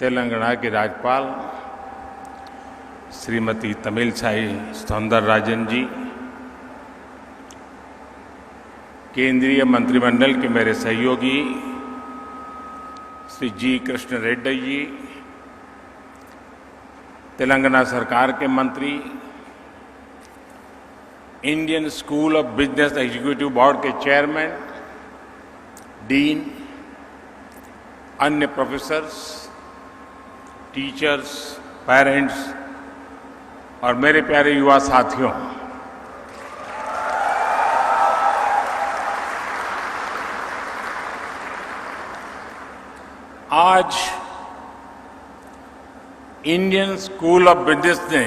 तेलंगाना की राज्यपाल श्रीमती तमिलसाई सौंदरराजन जी, केंद्रीय मंत्रिमंडल के मेरे सहयोगी श्री जी कृष्ण रेड्डी जी, तेलंगाना सरकार के मंत्री, Indian school of business executive board के चेयरमैन, डीन, अन्य प्रोफेसर्स, टीचर्स, पेरेंट्स और मेरे प्यारे युवा साथियों, आज इंडियन स्कूल ऑफ बिजनेस ने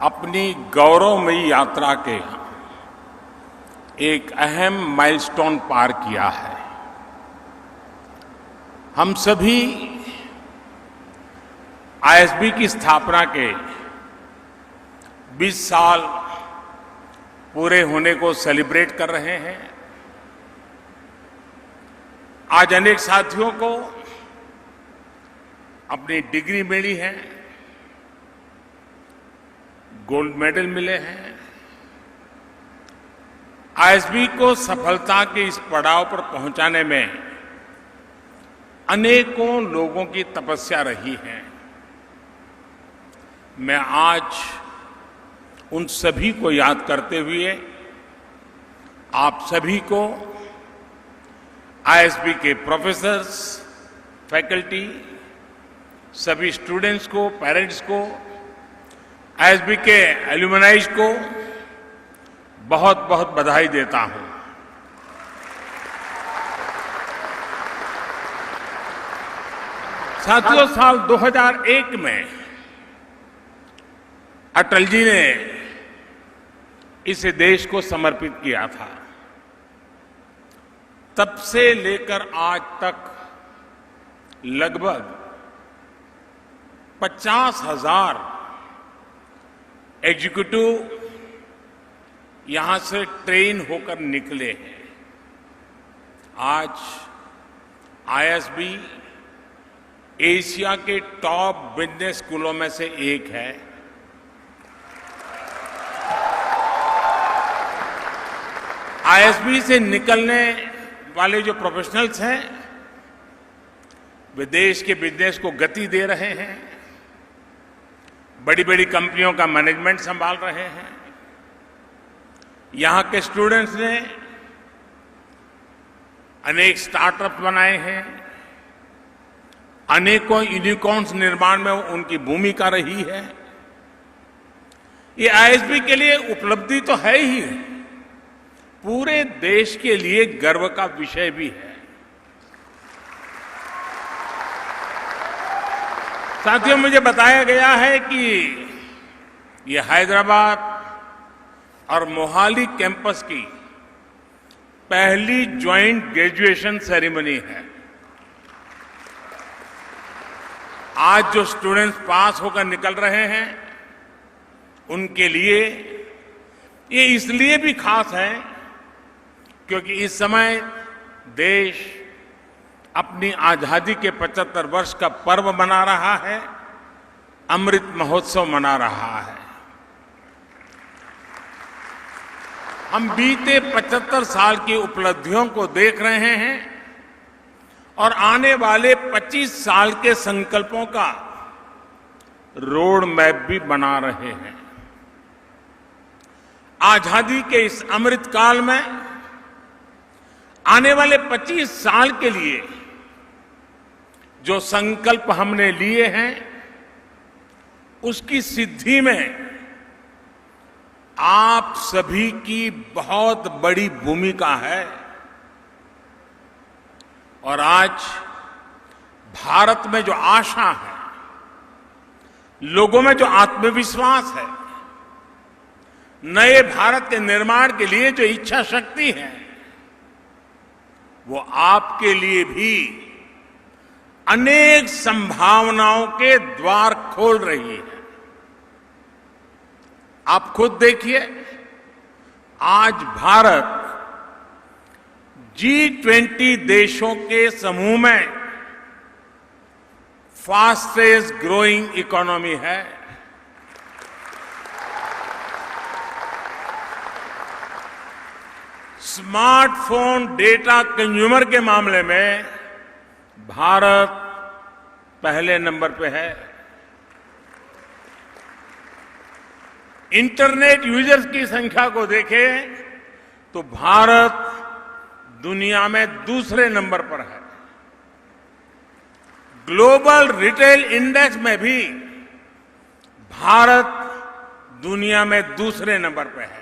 अपनी गौरवमयी यात्रा के एक अहम माइलस्टोन पार किया है। हम सभी आईएसबी की स्थापना के 20 साल पूरे होने को सेलिब्रेट कर रहे हैं। आज अनेक साथियों को अपनी डिग्री मिली है, गोल्ड मेडल मिले हैं। आईएसबी को सफलता के इस पड़ाव पर पहुंचाने में अनेकों लोगों की तपस्या रही है। मैं आज उन सभी को याद करते हुए आप सभी को, आईएसबी के प्रोफेसर्स, फैकल्टी, सभी स्टूडेंट्स को, पेरेंट्स को, आईएसबी के एल्यूमनाइज को बहुत बहुत बधाई देता हूं। साथियों, साल 2001 में अटल जी ने इसे देश को समर्पित किया था। तब से लेकर आज तक लगभग 50,000 एग्जीक्यूटिव यहां से ट्रेन होकर निकले हैं। आज आईएसबी एशिया के टॉप बिजनेस स्कूलों में से एक है। आईएसबी से निकलने वाले जो प्रोफेशनल्स हैं, वे देश के बिजनेस को गति दे रहे हैं, बड़ी बड़ी कंपनियों का मैनेजमेंट संभाल रहे हैं। यहां के स्टूडेंट्स ने अनेक स्टार्टअप बनाए हैं, अनेकों यूनिकॉर्न्स निर्माण में उनकी भूमिका रही है। ये आईएसबी के लिए उपलब्धि तो है ही, पूरे देश के लिए गर्व का विषय भी है। साथियों, मुझे बताया गया है कि ये हैदराबाद और मोहाली कैंपस की पहली ज्वाइंट ग्रेजुएशन सेरेमनी है। आज जो स्टूडेंट्स पास होकर निकल रहे हैं, उनके लिए ये इसलिए भी खास है क्योंकि इस समय देश अपनी आजादी के 75 वर्ष का पर्व मना रहा है, अमृत महोत्सव मना रहा है। हम बीते 75 साल की उपलब्धियों को देख रहे हैं और आने वाले 25 साल के संकल्पों का रोड मैप भी बना रहे हैं। आजादी के इस अमृत काल में आने वाले 25 साल के लिए जो संकल्प हमने लिए हैं, उसकी सिद्धि में आप सभी की बहुत बड़ी भूमिका है। और आज भारत में जो आशा है, लोगों में जो आत्मविश्वास है, नए भारत के निर्माण के लिए जो इच्छा शक्ति है, वो आपके लिए भी अनेक संभावनाओं के द्वार खोल रही है। आप खुद देखिए, आज भारत G20 देशों के समूह में फास्टेस्ट ग्रोइंग इकोनॉमी है। स्मार्टफोन डेटा कंज्यूमर के मामले में भारत पहले नंबर पे है। इंटरनेट यूजर्स की संख्या को देखें तो भारत दुनिया में दूसरे नंबर पर है। ग्लोबल रिटेल इंडेक्स में भी भारत दुनिया में दूसरे नंबर पर है।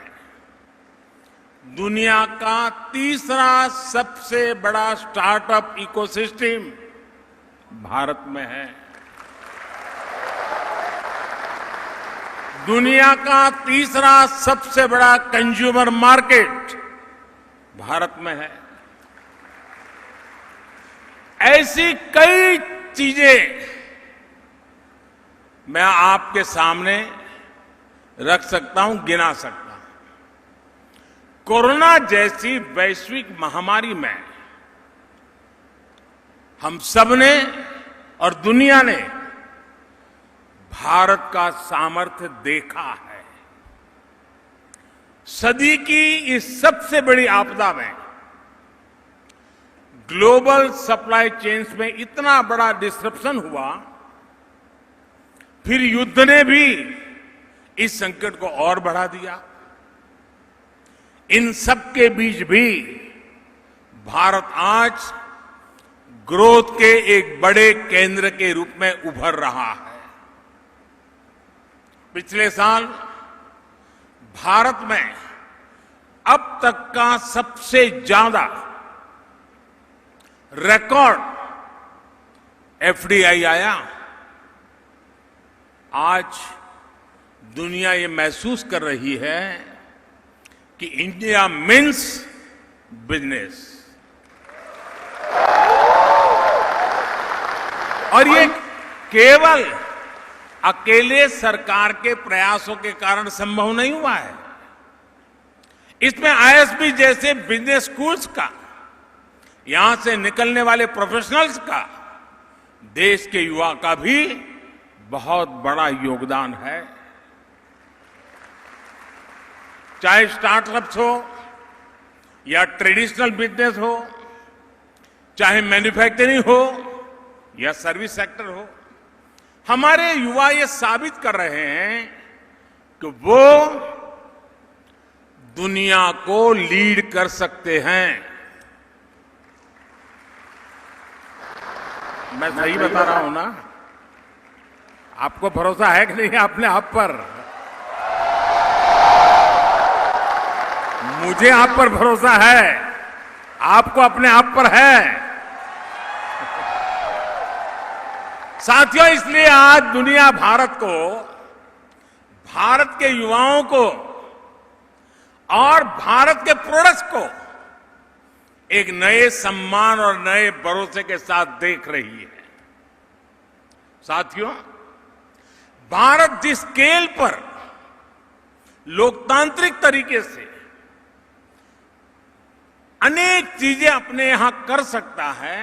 दुनिया का तीसरा सबसे बड़ा स्टार्टअप इकोसिस्टम भारत में है। दुनिया का तीसरा सबसे बड़ा कंज्यूमर मार्केट भारत में है। ऐसी कई चीजें मैं आपके सामने रख सकता हूं, गिना सकता हूं। कोरोना जैसी वैश्विक महामारी में हम सबने और दुनिया ने भारत का सामर्थ्य देखा है। सदी की इस सबसे बड़ी आपदा में ग्लोबल सप्लाई चेन्स में इतना बड़ा डिस्रप्शन हुआ, फिर युद्ध ने भी इस संकट को और बढ़ा दिया। इन सबके बीच भी भारत आज ग्रोथ के एक बड़े केंद्र के रूप में उभर रहा है। पिछले साल भारत में अब तक का सबसे ज्यादा रिकॉर्ड एफडीआई आया। आज दुनिया ये महसूस कर रही है कि इंडिया मीन्स बिजनेस, और ये केवल अकेले सरकार के प्रयासों के कारण संभव नहीं हुआ है। इसमें आईएसबी जैसे बिजनेस स्कूल्स का, यहां से निकलने वाले प्रोफेशनल्स का, देश के युवा का भी बहुत बड़ा योगदान है। चाहे स्टार्टअप्स हो या ट्रेडिशनल बिजनेस हो, चाहे मैन्युफैक्चरिंग हो या सर्विस सेक्टर हो, हमारे युवा ये साबित कर रहे हैं कि वो दुनिया को लीड कर सकते हैं। मैं सही बता रहा हूं ना? आपको भरोसा है कि नहीं अपने आप पर? मुझे आप पर भरोसा है, आपको अपने आप पर है। साथियों, इसलिए आज दुनिया भारत को, भारत के युवाओं को और भारत के प्रोडक्ट्स को एक नए सम्मान और नए भरोसे के साथ देख रही है। साथियों, भारत जिस स्केल पर लोकतांत्रिक तरीके से अनेक चीजें अपने यहां कर सकता है,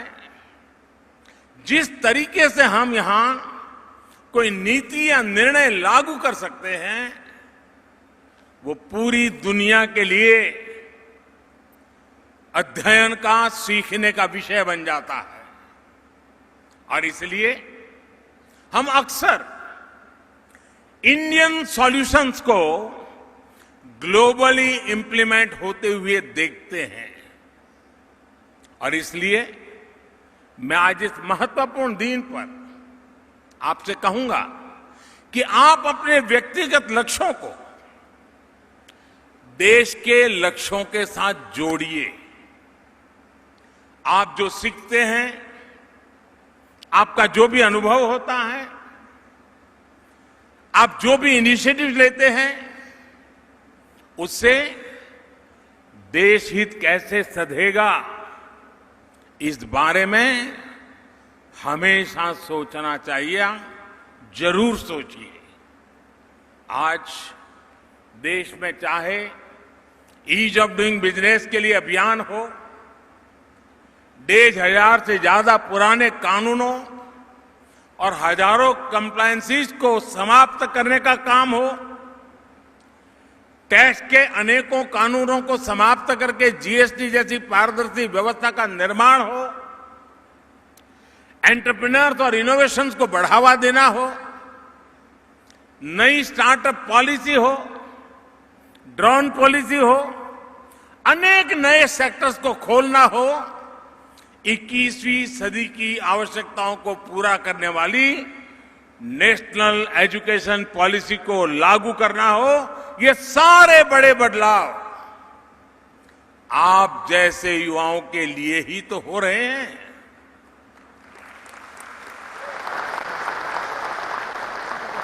जिस तरीके से हम यहां कोई नीति या निर्णय लागू कर सकते हैं, वो पूरी दुनिया के लिए अध्ययन का, सीखने का विषय बन जाता है। और इसलिए हम अक्सर इंडियन सॉल्यूशंस को ग्लोबली इंप्लीमेंट होते हुए देखते हैं। और इसलिए मैं आज इस महत्वपूर्ण दिन पर आपसे कहूंगा कि आप अपने व्यक्तिगत लक्ष्यों को देश के लक्ष्यों के साथ जोड़िए। आप जो सीखते हैं, आपका जो भी अनुभव होता है, आप जो भी इनिशिएटिव लेते हैं, उससे देश हित कैसे सधेगा, इस बारे में हमेशा सोचना चाहिए। जरूर सोचिए। आज देश में चाहे ईज ऑफ डूइंग बिजनेस के लिए अभियान हो, 1,500 से ज्यादा पुराने कानूनों और हजारों कंप्लायंसेस को समाप्त करने का काम हो, टैक्स के अनेकों कानूनों को समाप्त करके जीएसटी जैसी पारदर्शी व्यवस्था का निर्माण हो, एंटरप्रेन्योर्स और इनोवेशंस को बढ़ावा देना हो, नई स्टार्टअप पॉलिसी हो, ड्रोन पॉलिसी हो, अनेक नए सेक्टर्स को खोलना हो, 21वीं सदी की आवश्यकताओं को पूरा करने वाली नेशनल एजुकेशन पॉलिसी को लागू करना हो, ये सारे बड़े बदलाव आप जैसे युवाओं के लिए ही तो हो रहे हैं।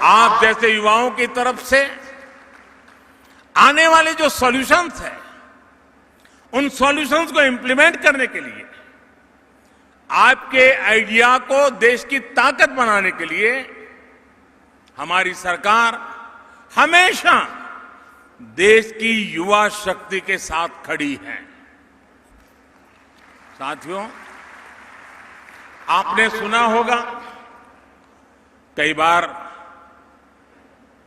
आप जैसे युवाओं की तरफ से आने वाले जो सॉल्यूशंस हैं, उन सॉल्यूशंस को इंप्लीमेंट करने के लिए, आपके आइडिया को देश की ताकत बनाने के लिए हमारी सरकार हमेशा देश की युवा शक्ति के साथ खड़ी है। साथियों, आपने सुना होगा, कई बार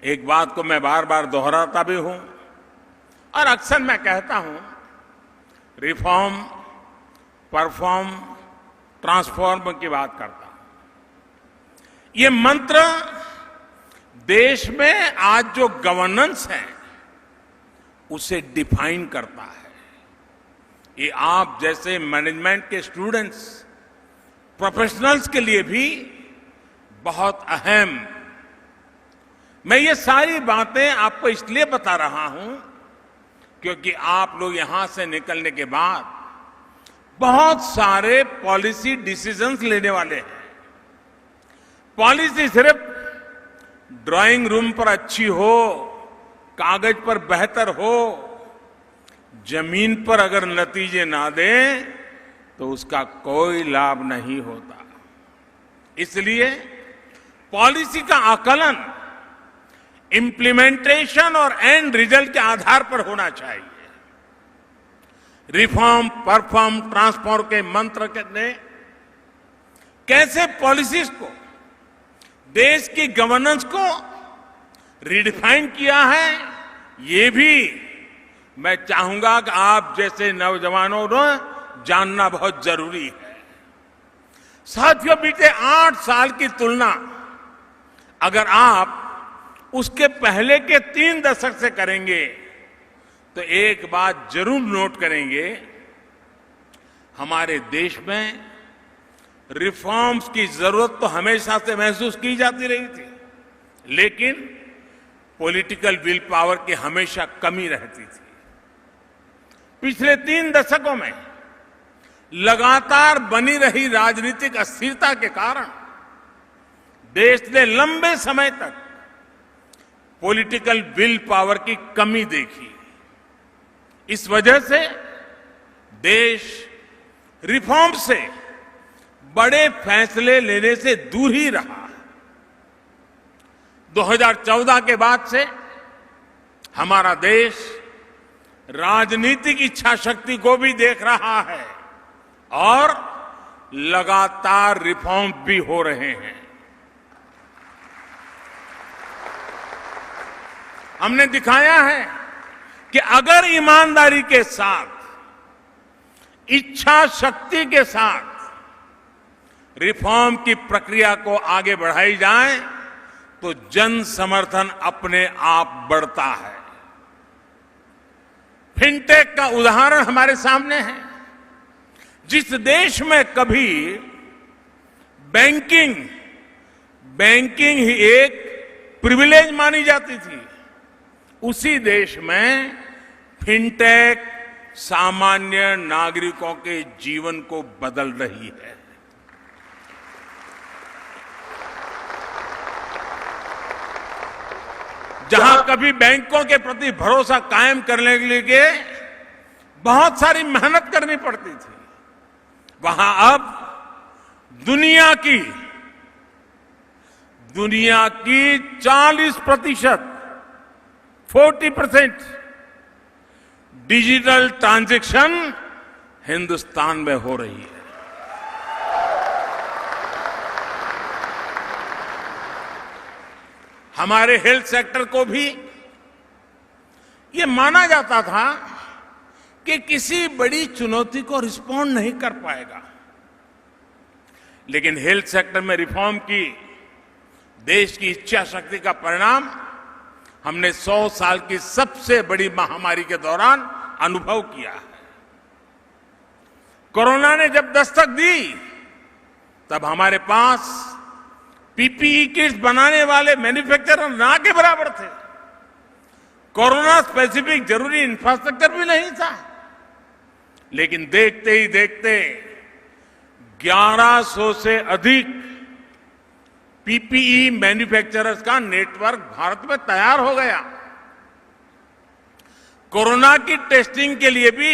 एक बात को मैं बार बार दोहराता भी हूं और अक्सर मैं कहता हूं, रिफॉर्म, परफॉर्म, ट्रांसफॉर्म की बात करता हूं। ये मंत्र देश में आज जो गवर्नेंस है उसे डिफाइन करता है। ये आप जैसे मैनेजमेंट के स्टूडेंट्स, प्रोफेशनल्स के लिए भी बहुत अहम। मैं ये सारी बातें आपको इसलिए बता रहा हूं क्योंकि आप लोग यहां से निकलने के बाद बहुत सारे पॉलिसी डिसीजंस लेने वाले हैं। पॉलिसी सिर्फ ड्राइंग रूम पर अच्छी हो, कागज पर बेहतर हो, जमीन पर अगर नतीजे ना दें तो उसका कोई लाभ नहीं होता। इसलिए पॉलिसी का आकलन इंप्लीमेंटेशन और एंड रिजल्ट के आधार पर होना चाहिए। रिफॉर्म, परफॉर्म, ट्रांसफॉर्म के मंत्र ने कैसे पॉलिसीज को, देश की गवर्नेंस को रिडिफाइन किया है, ये भी मैं चाहूंगा कि आप जैसे नौजवानों को जानना बहुत जरूरी है। साथियों, बीते 8 साल की तुलना अगर आप उसके पहले के 3 दशक से करेंगे तो एक बात जरूर नोट करेंगे, हमारे देश में रिफॉर्म्स की जरूरत तो हमेशा से महसूस की जाती रही थी, लेकिन पॉलिटिकल विल पावर की हमेशा कमी रहती थी। पिछले 3 दशकों में लगातार बनी रही राजनीतिक अस्थिरता के कारण देश ने लंबे समय तक पॉलिटिकल विल पावर की कमी देखी। इस वजह से देश रिफॉर्म से बड़े फैसले लेने से दूर ही रहा। 2014 के बाद से हमारा देश राजनीतिक इच्छा शक्ति को भी देख रहा है और लगातार रिफॉर्म भी हो रहे हैं। हमने दिखाया है कि अगर ईमानदारी के साथ, इच्छा शक्ति के साथ रिफॉर्म की प्रक्रिया को आगे बढ़ाई जाए तो जन समर्थन अपने आप बढ़ता है। फिनटेक का उदाहरण हमारे सामने है। जिस देश में कभी बैंकिंग ही एक प्रिविलेज मानी जाती थी, उसी देश में फिनटेक सामान्य नागरिकों के जीवन को बदल रही है। जहां कभी बैंकों के प्रति भरोसा कायम करने के लिए बहुत सारी मेहनत करनी पड़ती थी, वहां अब दुनिया की 40% डिजिटल ट्रांजैक्शन हिंदुस्तान में हो रही है। हमारे हेल्थ सेक्टर को भी ये माना जाता था कि किसी बड़ी चुनौती को रिस्पॉन्ड नहीं कर पाएगा। लेकिन हेल्थ सेक्टर में रिफॉर्म की देश की इच्छा शक्ति का परिणाम हमने 100 साल की सबसे बड़ी महामारी के दौरान अनुभव किया है। कोरोना ने जब दस्तक दी तब हमारे पास पीपीई किट्स बनाने वाले मैन्युफैक्चरर ना के बराबर थे। कोरोना स्पेसिफिक जरूरी इंफ्रास्ट्रक्चर भी नहीं था। लेकिन देखते ही देखते 1100 से अधिक पीपीई मैन्युफैक्चरर्स का नेटवर्क भारत में तैयार हो गया। कोरोना की टेस्टिंग के लिए भी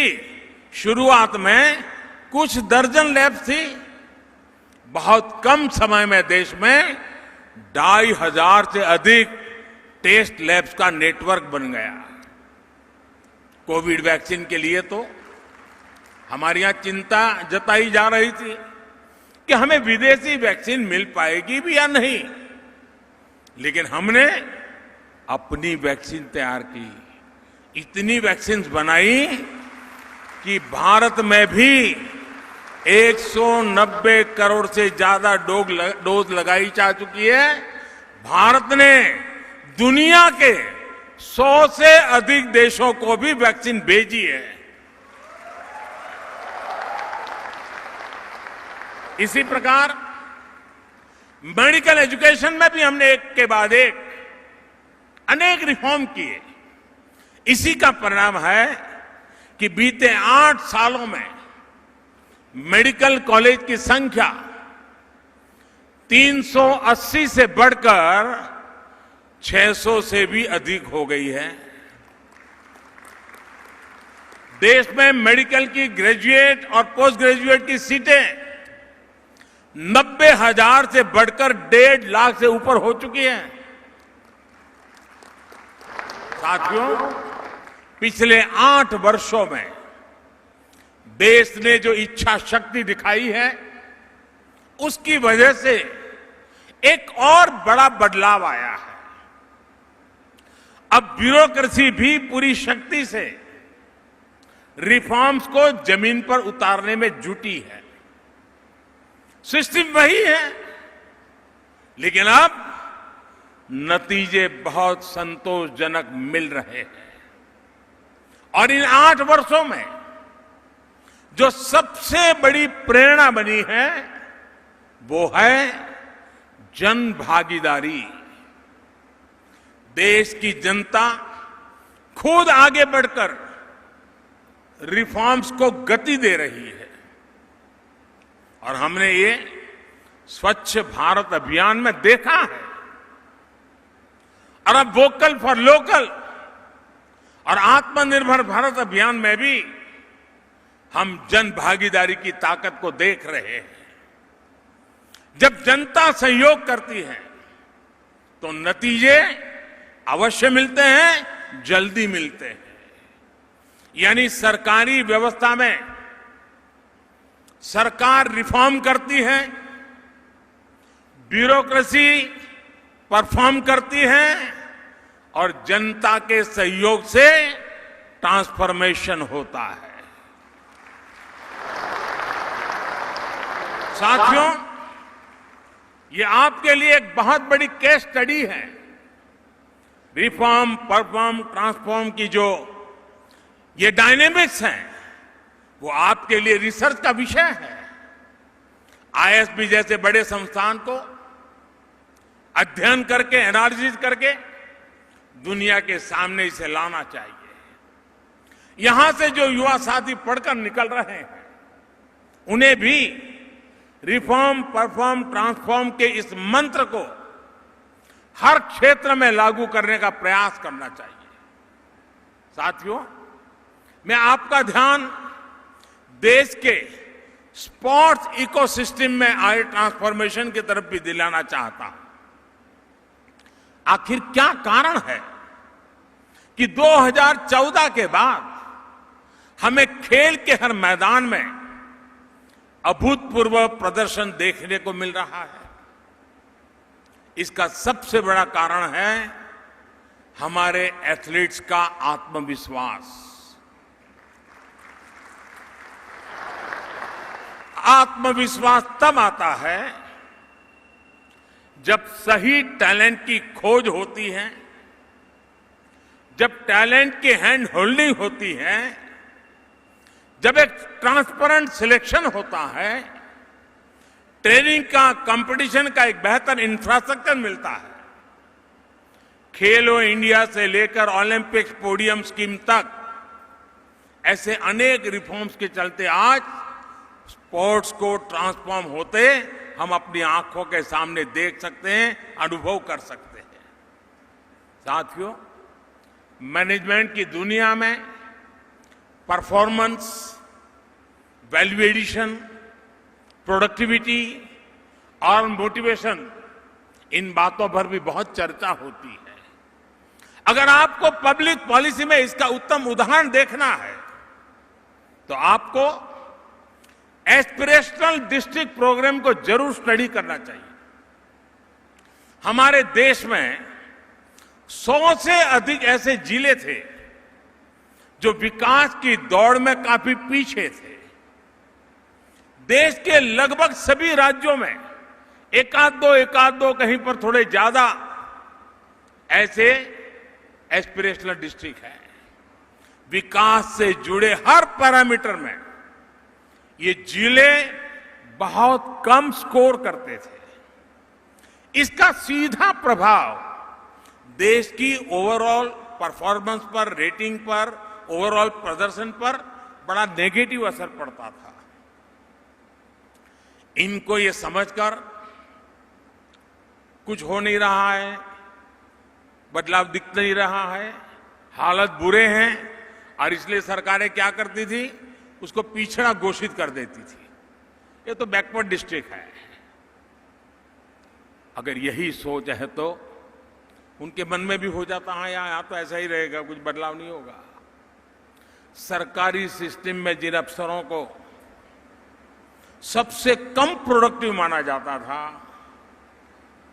शुरुआत में कुछ दर्जन लैब थी। बहुत कम समय में देश में 2500 से अधिक टेस्ट लैब्स का नेटवर्क बन गया। कोविड वैक्सीन के लिए तो हमारे यहां चिंता जताई जा रही थी कि हमें विदेशी वैक्सीन मिल पाएगी भी या नहीं, लेकिन हमने अपनी वैक्सीन तैयार की। इतनी वैक्सीन बनाई कि भारत में भी 190 करोड़ से ज्यादा डोज लगाई जा चुकी है। भारत ने दुनिया के 100 से अधिक देशों को भी वैक्सीन भेजी है। इसी प्रकार मेडिकल एजुकेशन में भी हमने एक के बाद एक अनेक रिफॉर्म किए। इसी का परिणाम है कि बीते 8 सालों में मेडिकल कॉलेज की संख्या 380 से बढ़कर 600 से भी अधिक हो गई है। देश में मेडिकल की ग्रेजुएट और पोस्ट ग्रेजुएट की सीटें 90,000 से बढ़कर 1.5 लाख से ऊपर हो चुकी हैं। साथियों, पिछले 8 वर्षों में देश ने जो इच्छा शक्ति दिखाई है, उसकी वजह से एक और बड़ा बदलाव आया है। अब ब्यूरोक्रेसी भी पूरी शक्ति से रिफॉर्म्स को जमीन पर उतारने में जुटी है। सिस्टम वही है, लेकिन अब नतीजे बहुत संतोषजनक मिल रहे हैं। और इन 8 वर्षों में जो सबसे बड़ी प्रेरणा बनी है वो है जन भागीदारी। देश की जनता खुद आगे बढ़कर रिफॉर्म्स को गति दे रही है। और हमने ये स्वच्छ भारत अभियान में देखा है। और अब वोकल फॉर लोकल और आत्मनिर्भर भारत अभियान में भी हम जन भागीदारी की ताकत को देख रहे हैं। जब जनता सहयोग करती है तो नतीजे अवश्य मिलते हैं, जल्दी मिलते हैं। यानी सरकारी व्यवस्था में सरकार रिफॉर्म करती है, ब्यूरोक्रेसी परफॉर्म करती है और जनता के सहयोग से ट्रांसफॉर्मेशन होता है। साथियों, ये आपके लिए एक बहुत बड़ी केस स्टडी है। रिफॉर्म, परफॉर्म, ट्रांसफॉर्म की जो ये डायनेमिक्स हैं, वो आपके लिए रिसर्च का विषय है। आईएसबी जैसे बड़े संस्थान को अध्ययन करके, एनालिसिस करके दुनिया के सामने इसे लाना चाहिए। यहां से जो युवा साथी पढ़कर निकल रहे हैं, उन्हें भी रिफॉर्म, परफॉर्म, ट्रांसफॉर्म के इस मंत्र को हर क्षेत्र में लागू करने का प्रयास करना चाहिए। साथियों, मैं आपका ध्यान देश के स्पोर्ट्स इकोसिस्टम में आए ट्रांसफॉर्मेशन की तरफ भी दिलाना चाहता हूं। आखिर क्या कारण है कि 2014 के बाद हमें खेल के हर मैदान में अभूतपूर्व प्रदर्शन देखने को मिल रहा है? इसका सबसे बड़ा कारण है हमारे एथलीट्स का आत्मविश्वास। आत्मविश्वास तब आता है जब सही टैलेंट की खोज होती है, जब टैलेंट की हैंड होल्डिंग होती है, जब एक ट्रांसपेरेंट सिलेक्शन होता है, ट्रेनिंग का, कंपटीशन का एक बेहतर इंफ्रास्ट्रक्चर मिलता है। खेलो इंडिया से लेकर ओलंपिक्स पोडियम स्कीम तक ऐसे अनेक रिफॉर्म्स के चलते आज स्पोर्ट्स को ट्रांसफॉर्म होते हम अपनी आंखों के सामने देख सकते हैं, अनुभव कर सकते हैं। साथियों, मैनेजमेंट की दुनिया में परफॉर्मेंस, वैल्यू एडिशन, प्रोडक्टिविटी और मोटिवेशन, इन बातों पर भी बहुत चर्चा होती है। अगर आपको पब्लिक पॉलिसी में इसका उत्तम उदाहरण देखना है तो आपको एस्पिरेशनल डिस्ट्रिक्ट प्रोग्राम को जरूर स्टडी करना चाहिए। हमारे देश में 100 से अधिक ऐसे जिले थे जो विकास की दौड़ में काफी पीछे थे। देश के लगभग सभी राज्यों में एकाध दो कहीं पर थोड़े ज्यादा ऐसे एस्पिरेशनल डिस्ट्रिक्ट है। विकास से जुड़े हर पैरामीटर में ये जिले बहुत कम स्कोर करते थे। इसका सीधा प्रभाव देश की ओवरऑल परफॉर्मेंस पर, रेटिंग पर, ओवरऑल प्रदर्शन पर बड़ा नेगेटिव असर पड़ता था। इनको ये समझकर कुछ हो नहीं रहा है, बदलाव दिख नहीं रहा है, हालत बुरे हैं और इसलिए सरकारें क्या करती थी, उसको पिछड़ा घोषित कर देती थी। ये तो बैकवर्ड डिस्ट्रिक्ट है। अगर यही सोच है तो उनके मन में भी हो जाता है यहाँ तो ऐसा ही रहेगा, कुछ बदलाव नहीं होगा। सरकारी सिस्टम में जिन अफसरों को सबसे कम प्रोडक्टिव माना जाता था,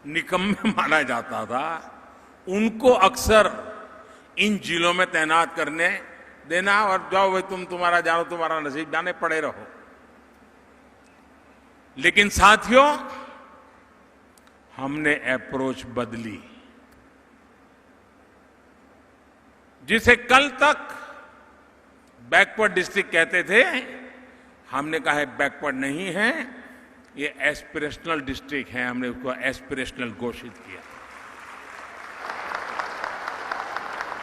निकम्मे माना जाता था, उनको अक्सर इन जिलों में तैनात करने देना और जाओ भाई तुम्हारा जानो, तुम्हारा नसीब, जाने पड़े रहो। लेकिन साथियों, हमने अप्रोच बदली। जिसे कल तक बैकवर्ड डिस्ट्रिक्ट कहते थे, हमने कहा है बैकवर्ड नहीं है, ये एस्पिरेशनल डिस्ट्रिक्ट है। हमने उसको एस्पिरेशनल घोषित किया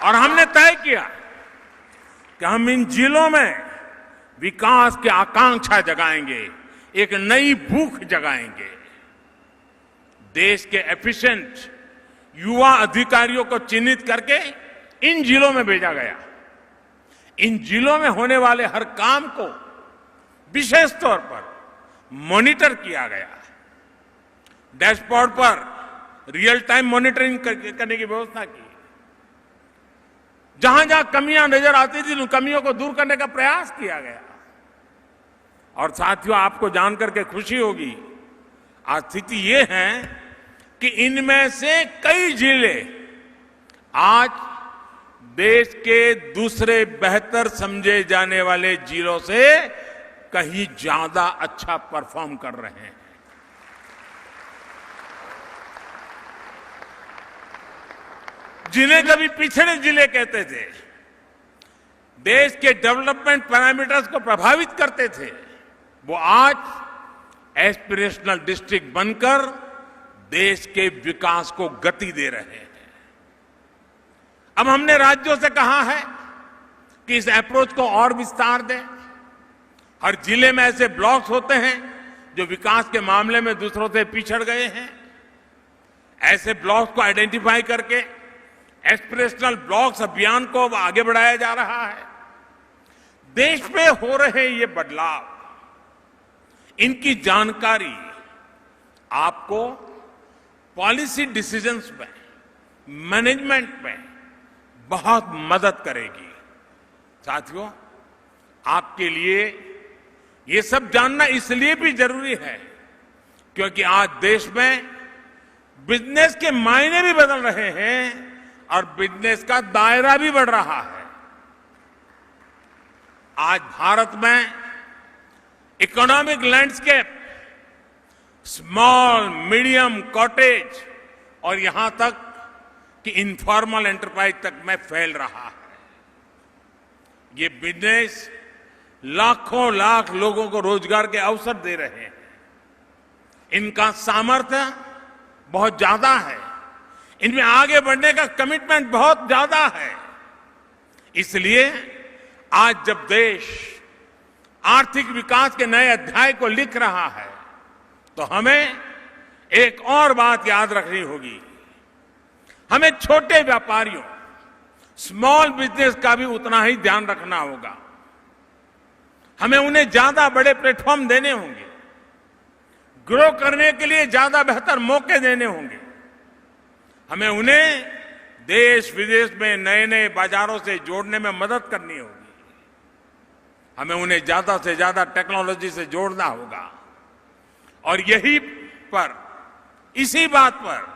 और हमने तय किया कि हम इन जिलों में विकास की आकांक्षा जगाएंगे, एक नई भूख जगाएंगे। देश के एफिशिएंट युवा अधिकारियों को चिन्हित करके इन जिलों में भेजा गया। इन जिलों में होने वाले हर काम को विशेष तौर पर मॉनिटर किया गया। डैशबोर्ड पर रियल टाइम मॉनिटरिंग करने की व्यवस्था की। जहां जहां कमियां नजर आती थी, उन कमियों को दूर करने का प्रयास किया गया। और साथियों, आपको जानकर के खुशी होगी, आज स्थिति ये है कि इनमें से कई जिले आज देश के दूसरे बेहतर समझे जाने वाले जिलों से कहीं ज्यादा अच्छा परफॉर्म कर रहे हैं। जिन्हें कभी पिछड़े जिले कहते थे, देश के डेवलपमेंट पैरामीटर्स को प्रभावित करते थे, वो आज एस्पिरेशनल डिस्ट्रिक्ट बनकर देश के विकास को गति दे रहे हैं। अब हमने राज्यों से कहा है कि इस अप्रोच को और विस्तार दें। हर जिले में ऐसे ब्लॉक्स होते हैं जो विकास के मामले में दूसरों से पिछड़ गए हैं। ऐसे ब्लॉक्स को आइडेंटिफाई करके एस्पिरेशनल ब्लॉक्स अभियान को अब आगे बढ़ाया जा रहा है। देश में हो रहे ये बदलाव, इनकी जानकारी आपको पॉलिसी डिसीजंस में, मैनेजमेंट में बहुत मदद करेगी। साथियों, आपके लिए ये सब जानना इसलिए भी जरूरी है क्योंकि आज देश में बिजनेस के मायने भी बदल रहे हैं और बिजनेस का दायरा भी बढ़ रहा है। आज भारत में economic landscape small, medium, cottage और यहां तक कि इनफॉर्मल एंटरप्राइज तक में फैल रहा है। ये बिजनेस लाखों लाख लोगों को रोजगार के अवसर दे रहे हैं। इनका सामर्थ्य बहुत ज्यादा है, इनमें आगे बढ़ने का कमिटमेंट बहुत ज्यादा है। इसलिए आज जब देश आर्थिक विकास के नए अध्याय को लिख रहा है तो हमें एक और बात याद रखनी होगी। हमें छोटे व्यापारियों, स्मॉल बिजनेस का भी उतना ही ध्यान रखना होगा। हमें उन्हें ज्यादा बड़े प्लेटफॉर्म देने होंगे, ग्रो करने के लिए ज्यादा बेहतर मौके देने होंगे। हमें उन्हें देश विदेश में नए नए बाजारों से जोड़ने में मदद करनी होगी। हमें उन्हें ज्यादा से ज्यादा टेक्नोलॉजी से जोड़ना होगा। और यही पर, इसी बात पर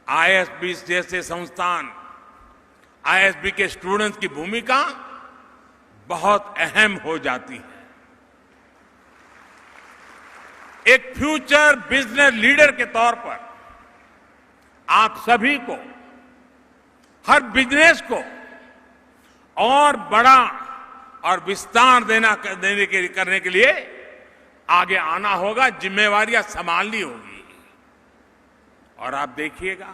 आईएसबी जैसे संस्थान, आईएसबी के स्टूडेंट्स की भूमिका बहुत अहम हो जाती है। एक फ्यूचर बिजनेस लीडर के तौर पर आप सभी को, हर बिजनेस को और बड़ा और विस्तार करने के लिए आगे आना होगा, जिम्मेवारियां संभालनी होगी। और आप देखिएगा,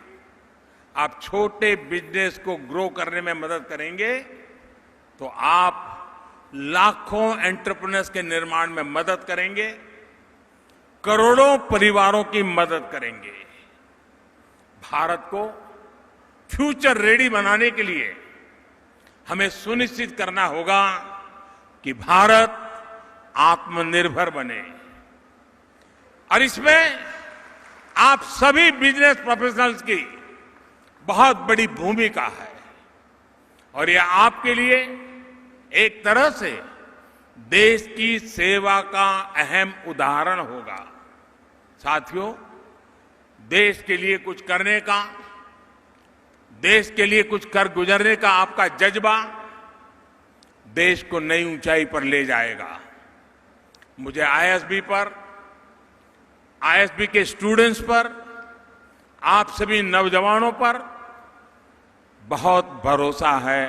आप छोटे बिजनेस को ग्रो करने में मदद करेंगे तो आप लाखों एंटरप्रेन्योर्स के निर्माण में मदद करेंगे, करोड़ों परिवारों की मदद करेंगे। भारत को फ्यूचर रेडी बनाने के लिए हमें सुनिश्चित करना होगा कि भारत आत्मनिर्भर बने। और इसमें आप सभी बिजनेस प्रोफेशनल्स की बहुत बड़ी भूमिका है। और यह आपके लिए एक तरह से देश की सेवा का अहम उदाहरण होगा। साथियों, देश के लिए कुछ करने का, देश के लिए कुछ कर गुजरने का आपका जज्बा देश को नई ऊंचाई पर ले जाएगा। मुझे आईएसबी पर, आईएसबी के स्टूडेंट्स पर, आप सभी नौजवानों पर बहुत भरोसा है,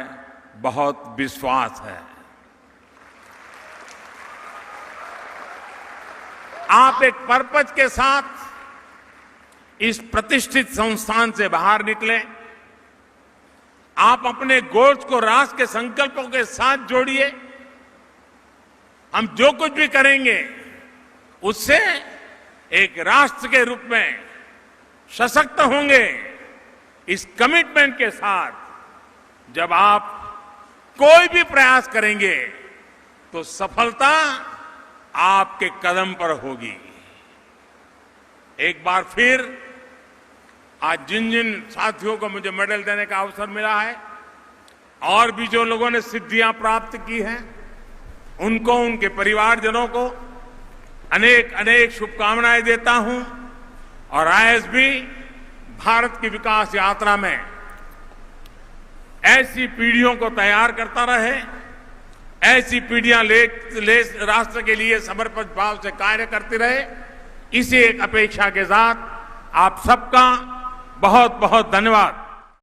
बहुत विश्वास है। आप एक पर्पज के साथ इस प्रतिष्ठित संस्थान से बाहर निकले। आप अपने गोल्स को राष्ट्र के संकल्पों के साथ जोड़िए। हम जो कुछ भी करेंगे उससे एक राष्ट्र के रूप में सशक्त होंगे। इस कमिटमेंट के साथ जब आप कोई भी प्रयास करेंगे तो सफलता आपके कदम पर होगी। एक बार फिर आज जिन जिन साथियों को मुझे मेडल देने का अवसर मिला है और भी जो लोगों ने सिद्धियां प्राप्त की हैं, उनको, उनके परिवारजनों को अनेक अनेक शुभकामनाएं देता हूं। और आईएसबी भारत की विकास यात्रा में ऐसी पीढ़ियों को तैयार करता रहे, ऐसी पीढ़ियां राष्ट्र के लिए समर्पित भाव से कार्य करती रहे। इसी एक अपेक्षा के साथ आप सबका बहुत बहुत धन्यवाद।